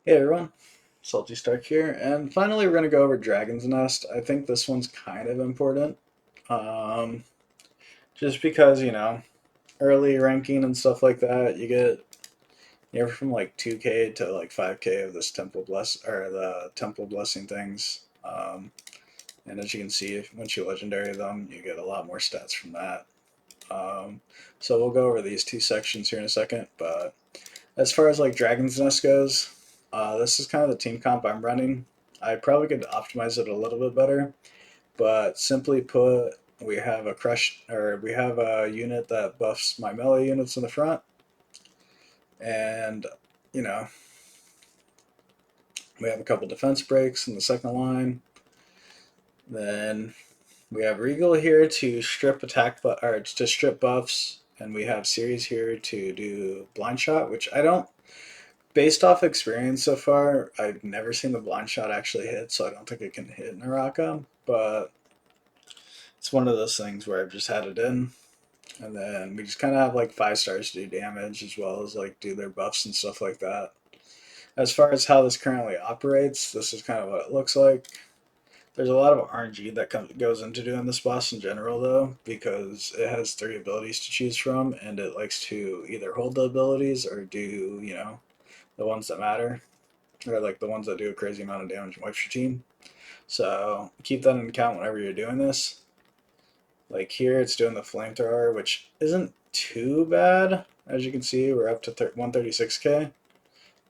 Hey everyone, Salty Stark here, and finally we're going to go over Dragon's Nest. I think this one's kind of important, um, just because, early ranking and stuff like that, you get anywhere from like 2k to like 5k of this the Temple Blessing things. And as you can see, once you legendary them, you get a lot more stats from that. Um, so we'll go over these two sections here in a second, but as far as like Dragon's Nest goes, this is kind of the team comp I'm running. I probably could optimize it a little bit better, but simply put, we have a unit that buffs my melee units in the front, and you know we have a couple defense breaks in the second line. Then we have Regal here to strip or to strip buffs, and we have Series here to do blind shot, which I don't. Based off experience so far, I've never seen the blind shot actually hit, so I don't think it can hit Naraka. But it's one of those things where I've just had it in, and then we just kind of have like 5 stars to do damage as well as like do their buffs and stuff like that. As far as how this currently operates, this is kind of what it looks like. There's a lot of RNG that goes into doing this boss in general, though, because it has 3 abilities to choose from, and it likes to either hold the abilities or do, the ones that matter, or like the ones that do a crazy amount of damage and wipes your team. So keep that in account whenever you're doing this. Like here, it's doing the flamethrower, which isn't too bad. As you can see, we're up to 136k.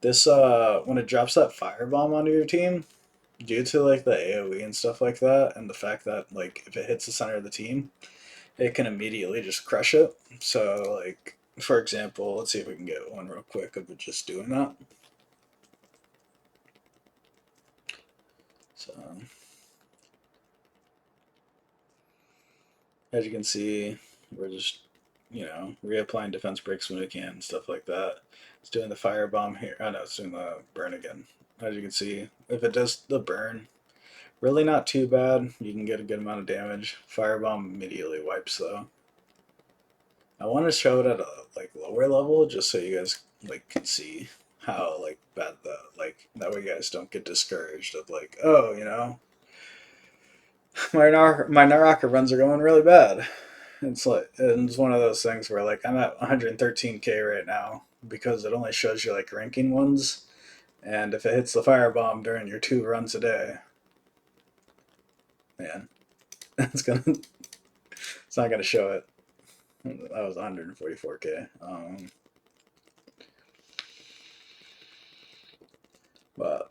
This when it drops that firebomb onto your team, due to like the AOE and stuff like that, and the fact that like if it hits the center of the team, it can immediately just crush it. So like for example, let's see if we can get one real quick of it just doing that. So as you can see, we're just, reapplying defense breaks when we can, stuff like that. It's doing the firebomb here. Oh no, it's doing the burn again. As you can see, if it does the burn, really not too bad. You can get a good amount of damage. Firebomb immediately wipes though. I want to show it at a like lower level just so you guys like can see how like bad the like that way you guys don't get discouraged of like, oh, my Naraka runs are going really bad. It's one of those things where like I'm at 113k right now because it only shows you like ranking ones, and if it hits the firebomb during your 2 runs a day, man, it's gonna it's not gonna show it. That was 144k. But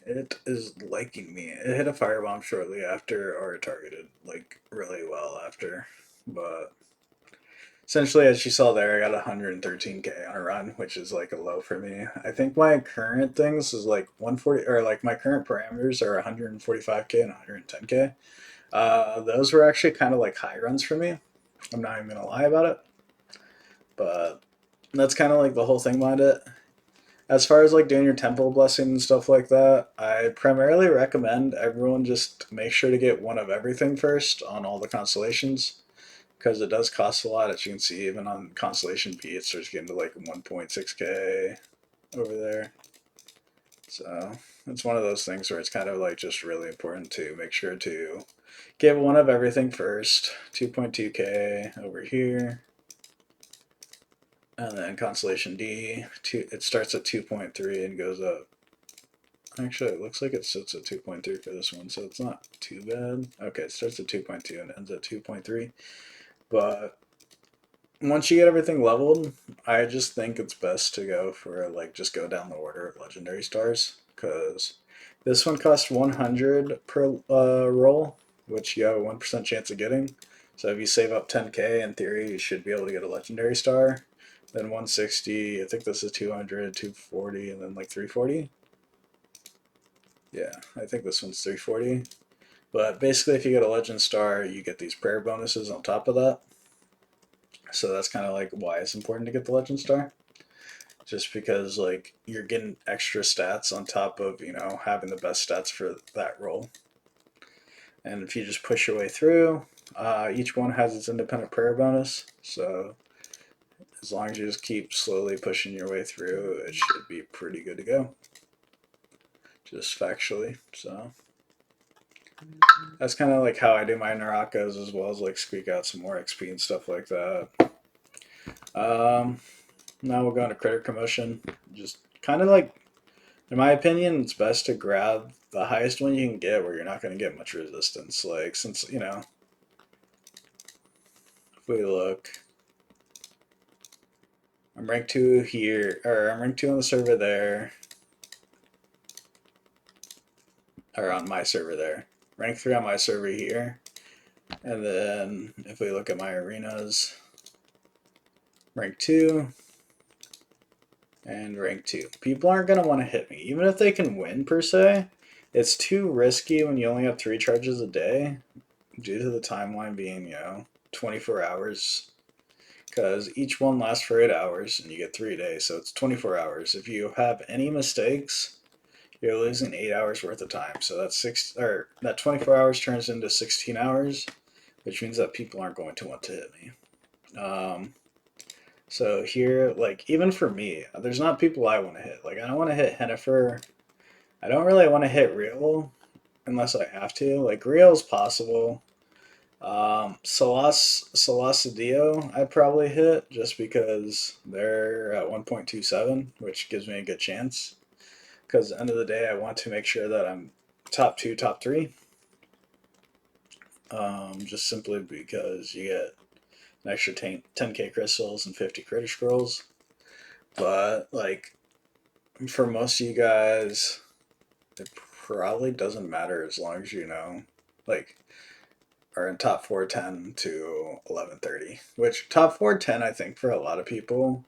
it is liking me. It hit a firebomb shortly after, or it targeted like really well after, but essentially, as you saw there, I got 113k on a run, which is like a low for me. I think my current things is like 140, or like my current parameters are 145k and 110k. Those were actually kind of like high runs for me. I'm not even gonna lie about it, but that's kind of like the whole thing behind it. As far as like doing your temple blessing and stuff like that, I primarily recommend everyone just make sure to get one of everything first on all the constellations because it does cost a lot. As you can see, even on Constellation P, it starts getting to like 1.6k over there. So it's one of those things where it's kind of like just really important to make sure to get one of everything first. 2.2k over here. And then Constellation D, it starts at 2.3 and goes up. Actually, it looks like it sits at 2.3 for this one, so it's not too bad. Okay, it starts at 2.2 and ends at 2.3. But once you get everything leveled, I just think it's best to go for like just go down the order of legendary stars because this one costs 100 per roll, which you have a 1% chance of getting. So if you save up 10k, in theory, you should be able to get a legendary star. Then 160, I think this is 200, 240, and then like 340. Yeah, I think this one's 340. But basically, if you get a legend star, you get these prayer bonuses on top of that. So that's kind of like why it's important to get the legend star. just because like you're getting extra stats on top of having the best stats for that role. And if you just push your way through, each one has its independent prayer bonus. So as long as you just keep slowly pushing your way through, it should be pretty good to go. Just factually. So that's kind of like how I do my Narakas, as well as like squeak out some more XP and stuff like that. Now we'll go into critter commotion. Just kind of like, in my opinion, it's best to grab the highest one you can get where you're not going to get much resistance. Like, since, if we look, I'm rank 2 here, or I'm rank 2 on the server there, or on my server there. Rank 3 on my server here. And then if we look at my arenas, rank 2 and rank 2. People aren't going to want to hit me. Even if they can win per se, it's too risky when you only have 3 charges a day due to the timeline being, 24 hours. Because each one lasts for 8 hours and you get 3 days, so it's 24 hours. If you have any mistakes, you're losing 8 hours worth of time. So that 24 hours turns into 16 hours, which means that people aren't going to want to hit me. So here, like, even for me, there's not people I want to hit. Like, I don't want to hit Hennifer. I don't really want to hit Real unless I have to. Like, Real's possible. Salasadio I'd probably hit just because they're at 1.27, which gives me a good chance. Because at the end of the day, I want to make sure that I'm top 2, top 3. Just simply because you get an extra 10k crystals and 50 critter scrolls. But, like, for most of you guys, it probably doesn't matter as long as like, are in top 410 to 1130. Which, top 410, I think, for a lot of people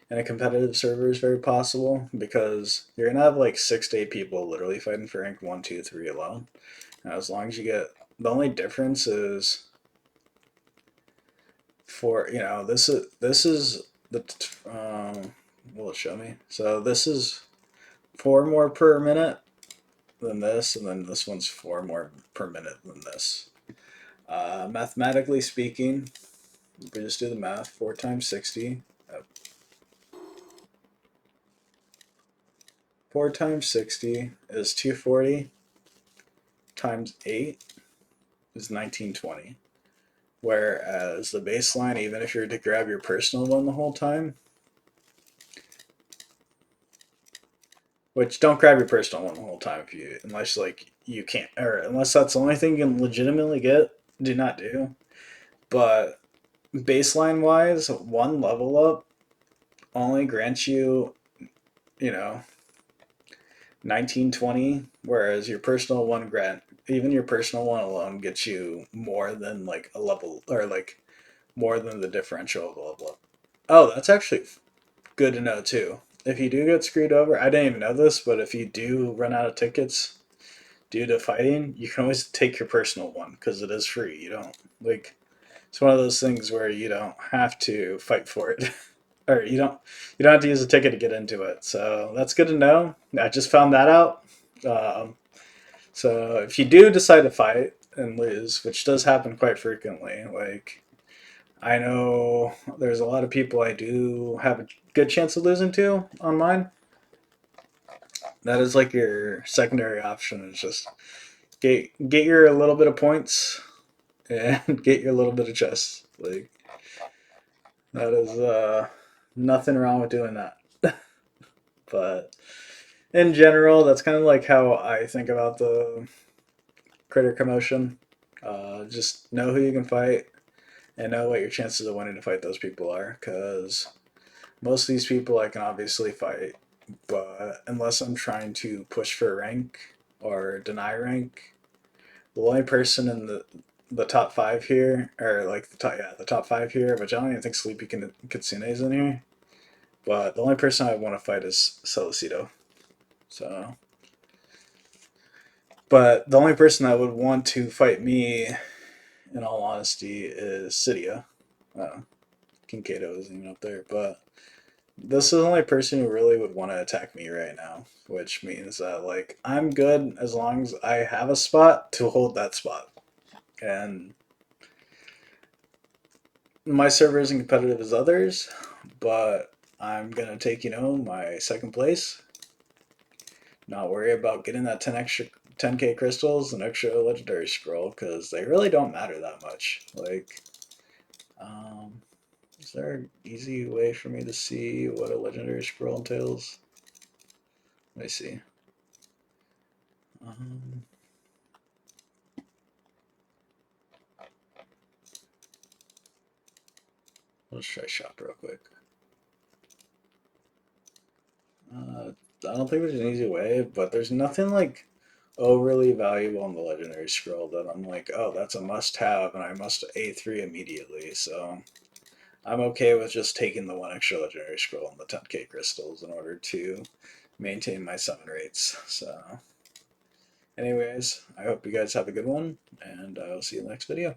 in a competitive server is very possible because you're going to have, like, 6 to 8 people literally fighting for rank 1, 2, 3 alone. And as long as you get... The only difference is... For, this is the... will it show me? So this is 4 more per minute than this, and then this one's 4 more per minute than this. Mathematically speaking, if we just do the math, 4 times 60. 4 times 60 is 240 times 8 is 1920. Whereas the baseline, even if you were to grab your personal one the whole time, which don't grab your personal one the whole time unless like you can't, or unless that's the only thing you can legitimately get, do not do. But baseline wise, 1 level up only grants you, 1920, whereas your personal one even your personal one alone gets you more than like a level, or like more than the differential of a level up. Oh, that's actually good to know too. If you do get screwed over, I didn't even know this, but if you do run out of tickets due to fighting, you can always take your personal one because it is free. You don't like, it's one of those things where you don't have to fight for it. Or you don't have to use a ticket to get into it. So that's good to know. I just found that out. So if you do decide to fight and lose, which does happen quite frequently, like, I know there's a lot of people I do have a good chance of losing to on mine. That is like your secondary option. Is just get your little bit of points and get your little bit of chests. Like, that is nothing wrong with doing that. But in general, that's kind of like how I think about the critter commotion. Just know who you can fight and know what your chances of winning to fight those people are, because most of these people I can obviously fight, but unless I'm trying to push for rank or deny rank, the only person in the top 5 here, or like the top 5 here, which I don't even think Sleepy Kitsune is in here, but the only person I want to fight is Celestito. So, but the only person that would want to fight me, in all honesty, is Cydia. Kinkaido isn't even up there, but This is the only person who really would want to attack me right now, which means that like I'm good as long as I have a spot to hold that spot. And my server isn't competitive as others, but I'm gonna take, my second place. Not worry about getting that 10k crystals and extra legendary scroll because they really don't matter that much. Like, um, is there an easy way for me to see what a legendary scroll entails? Let me see. Um, let's try shop real quick. I don't think there's an easy way, but there's nothing like overly valuable in the legendary scroll that I'm like, oh, that's a must-have, and I must A3 immediately. So I'm okay with just taking the one extra legendary scroll and the 10k crystals in order to maintain my summon rates. So, anyways, I hope you guys have a good one, and I'll see you in the next video.